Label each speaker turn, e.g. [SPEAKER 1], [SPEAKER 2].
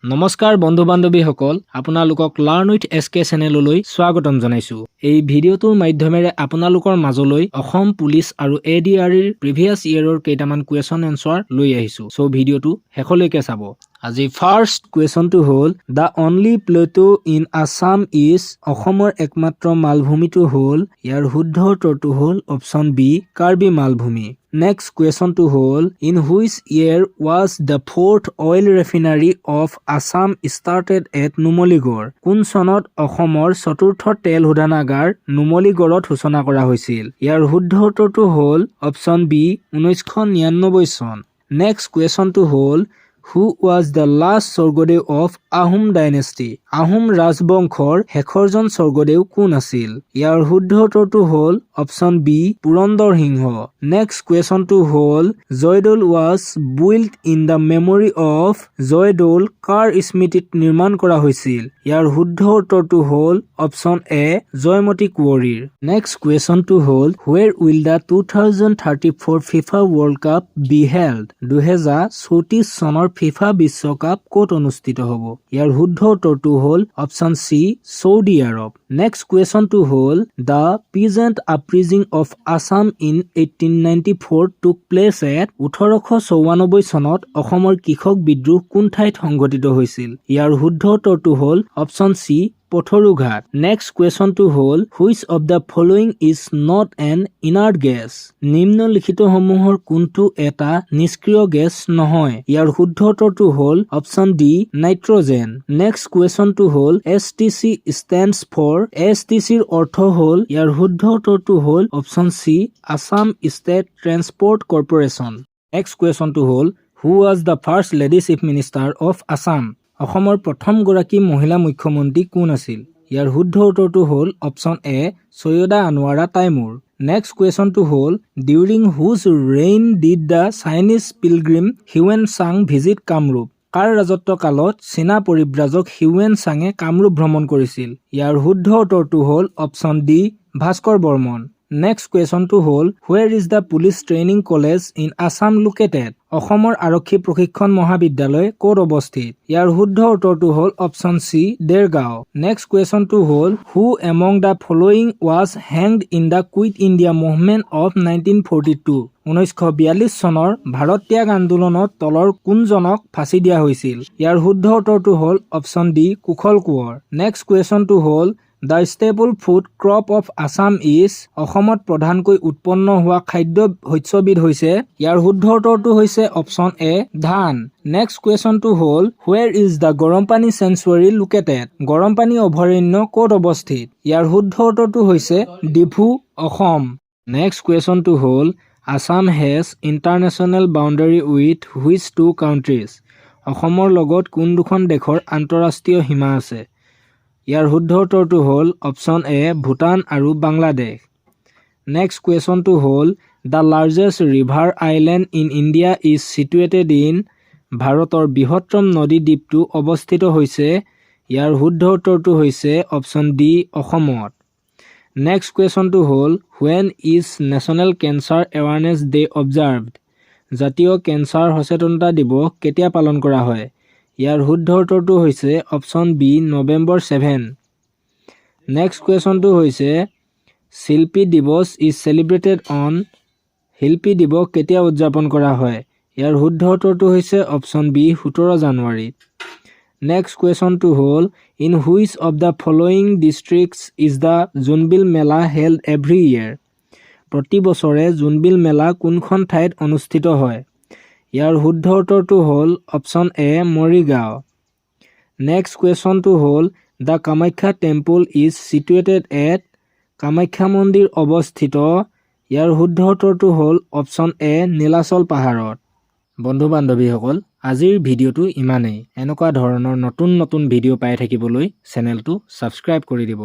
[SPEAKER 1] নমস্কাৰ বন্ধু বান্ধৱীসকল, আপোনালোকক লাৰ্ণ উইথ এছকে চেনেললৈ স্বাগতম জনাইছো। এই ভিডিঅ'টোৰ মাধ্যমেৰে আপোনালোকৰ মাজলৈ অসম পুলিচ আৰু ADREৰ প্ৰিভিয়াছ ইয়েৰৰ কেইটামান কুৱেশ্যন এনসাৰ লৈ আহিছো। সো ভিডিঅ'টো শেষলৈকে চাব। আজি ফাৰ্ষ্ট কুৱেশ্যনটো হ'ল the only Plato in Assam is, অসমৰ একমাত্ৰ মালভূমিটো হ'ল, ইয়াৰ শুদ্ধ উত্তৰটো হ'ল অপশ্যন বি কাৰ্বি মালভূমি। Next question to hold, in which year was the fourth oil refinery of Assam started at Numaligarh? কোন চনত অসমৰ চতুৰ্থ তেল শোধনাগাৰ নুমলীগড়ত সূচনা কৰা হৈছিল? ইয়াৰ শুদ্ধ উত্তৰটো হ'ল অপশ্যন বি 1999 চন। Next question to hold, who was the last Swargadeo of Ahom dynasty? Ahom ৰাজবংশৰ শেষৰজন স্বৰ্গদেউ কোন আছিল? ইয়াৰ শুদ্ধ উত্তৰটো হ'ল option B Purandar Singha. Next question to hold, Joydol was built in the memory of, Joydol কাৰ স্মৃতিত নিৰ্মাণ কৰা হৈছিল? ইয়াৰ শুদ্ধ উত্তৰটো হ'ল অপশ্যন এ জয়মতী কুঁৱৰীৰ। Next question to hold, where will the 2034 FIFA World Cup be held? 2034 চনৰ ফিফা বিশ্বকাপ ক'ত অনুষ্ঠিত হ'ব? ইয়াৰ শুদ্ধ উত্তৰটো হ'ল option C Saudi Arab. Next question to hold, the peasant uprising of Assam in 1894 took place at, 1894 চনত অসমৰ কৃষক বিদ্ৰোহ কোন ঠাইত সংঘটিত হৈছিল? ইয়াৰ শুদ্ধ উত্তৰটো হ'ল option C Patharughat. Next question to hold, which of the following is not an inert gas? নিম্নলিখিতসমূহৰ কোনটো এটা নিষ্ক্ৰিয় গেছ নহয়? ইয়াৰ শুদ্ধ উত্তৰটো হ'ল option D nitrogen. Next question to hold, STC stands for, STCৰ অৰ্থ হ'ল, ইয়াৰ শুদ্ধ উত্তৰটো হ'ল option C Assam state transport corporation. Next question to hold, who was the first lady chief minister of Assam? অসমৰ প্ৰথম গৰাকী মহিলা মুখ্যমন্ত্ৰী কোন আছিল? ইয়াৰ শুদ্ধ উত্তৰটো হ'ল option A Syeda Anowara Taimur. Next question to hold, during whose reign did the Chinese pilgrim Hiuen Tsang visit Kamrup? কাৰ ৰাজত্ব কালত চীনা পৰিব্ৰাজক হিউৱেন চাঙে কামৰূপ ভ্ৰমণ কৰিছিল? ইয়াৰ শুদ্ধ উত্তৰটো হ'ল option D Bhaskar Barman. Next question to hold, where is the police training college in Assam located? অসমৰ আৰক্ষী প্ৰশিক্ষণ মহাবিদ্যালয় ক'ত অৱস্থিত? ইয়াৰ শুদ্ধ উত্তৰটো হ'ল option C Dergaon. Next question to hold, who among the following was hanged in the Quit India movement of 1942? 1942 চনৰ ভাৰত ত্যাগ আন্দোলনত তলৰ কোনজনক ফাঁচি দিয়া হৈছিল? ইয়াৰ শুদ্ধ উত্তৰটো হ'ল option D Kushal Konwar. Next question to hold, the staple food crop of Assam is, অসমত প্ৰধানকৈ উৎপন্ন হোৱা খাদ্য শস্যবিধ হৈছে, ইয়াৰ শুদ্ধ উত্তৰটো হৈছে অপশ্যন এ ধান। Next question to hold, where is the গৰমপানী sanctuary located? গৰমপানী অভয়াৰণ্য ক'ত অৱস্থিত? ইয়াৰ শুদ্ধ উত্তৰটো হৈছে Diphu, Assam. Next question to hold, Assam has international boundary with which two countries? অসমৰ লগত কোন দুখন দেশৰ আন্তঃৰাষ্ট্ৰীয় সীমা আছে? ইয়াৰ শুদ্ধ উত্তৰটো হ'ল অপশ্যন এ ভূটান আৰু Bangladesh. Next question to hold, the largest river island in India is situated in, ভাৰতৰ বৃহত্তম নদী দ্বীপটো অৱস্থিত হৈছে, ইয়াৰ শুদ্ধ উত্তৰটো হৈছে অপশ্যন ডি অসমত। Next question to hold, when is National Cancer Awareness Day observed? জাতীয় কেঞ্চাৰ সচেতনতা দিৱস কেতিয়া পালন কৰা হয়? ইয়াৰ শুদ্ধ উত্তৰটো হৈছে option B November 7। Next question to হৈছে শিল্পী দিৱস is celebrated on, শিল্পী দিৱস কেতিয়া উদযাপন কৰা হয়? ইয়াৰ শুদ্ধ উত্তৰটো হৈছে অপশ্যন বি 17 জানুৱাৰীত। Next question to hold, in which of the following districts is the Jonbeel Mela held every year? প্ৰতি বছৰে জোনবিল মেলা কোনখন ঠাইত অনুষ্ঠিত হয়? ইয়াৰ শুদ্ধ উত্তৰটো হ'ল option A Morigaon. Next question to hold, the Kamakhya temple is situated at, Kamakhya মন্দিৰ অৱস্থিত, ইয়াৰ শুদ্ধ উত্তৰটো হ'ল অপশ্যন এ নীলাচল পাহাৰত। বন্ধু বান্ধৱীসকল, আজিৰ ভিডিঅ'টো ইমানেই। এনেকুৱা ধৰণৰ নতুন নতুন ভিডিঅ' পাই থাকিবলৈ চেনেলটো ছাবস্ক্ৰাইব কৰি দিব।